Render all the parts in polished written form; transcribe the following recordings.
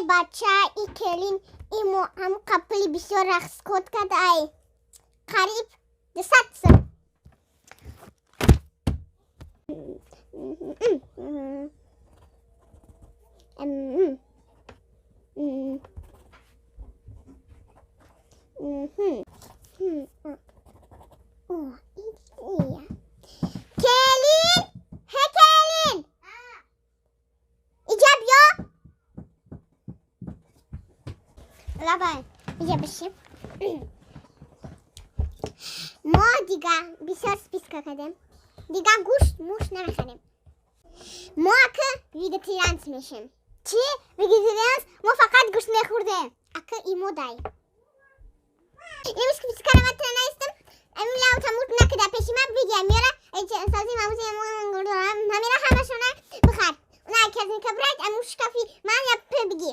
بچه ای کلین ایمو هم قبلی بسیار رقص کد کرد ای قریب 200 سال کلین هی کلین اینجا بیا لبای اینجا بشیم ما دیگه بسیار سپیسکا کردیم دیگه گوشت موش نمیخوریم ما که ویگتریانس میشیم چی؟ ویگتریانس ما فقط گوشت میخوردیم اکه ایمو دای نمیشه که بیسکارم اتنایستم امیلا و تموت نکده پیشی من بگیم میاره ایچه انسازی موزی همیره همشونه بخور اونا که از این کبرایت اموش کافی من یا پر بگی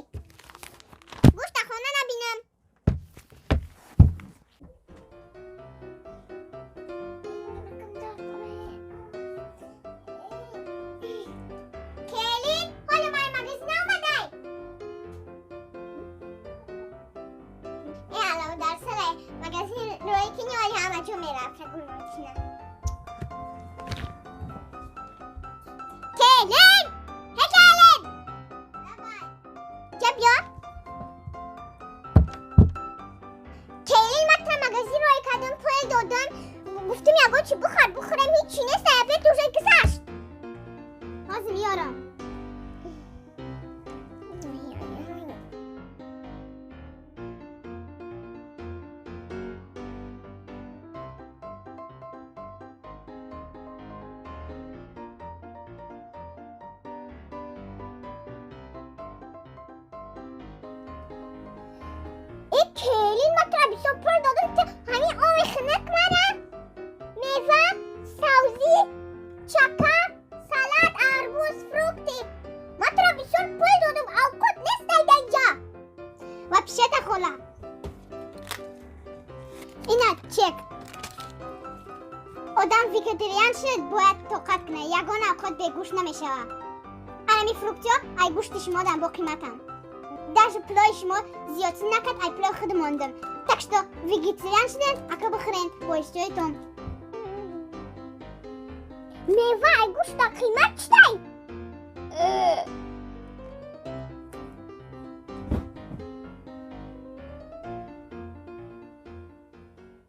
گوشت خونه نبینم کلین حالا مای مگزین آمده ای علاوه در سره مگزین روی کنی ولی همه جو میره افرگون روشنه کلین هی کلین جا بیا کلین مطمئن مگزین روی کدوم پول دادن گفتم یا چی بخورم هیچی نیست افرگ دوشه کساش حاضر یارم ای کلین مطمئن بسیار پر دادم که همین آمی خنک منه میوه سوزی چکه سالاد اربوز فروکتی مطمئن بسیار پول دادم او کد نیست اینجا و پیشت خولا اینا چک آدم ویگتریان شد باید توقف کنه یگانه اوقات به گوشت نمیشه الان فروکتی ها ای گوشت شما دارم با قیمتم درش پلای شما زیادی نکرد ای پلای خود ماندم تکشتا ویگتریان شدن اکا بخورین با اشتهایتون میوه ای گوشت قیمت چی؟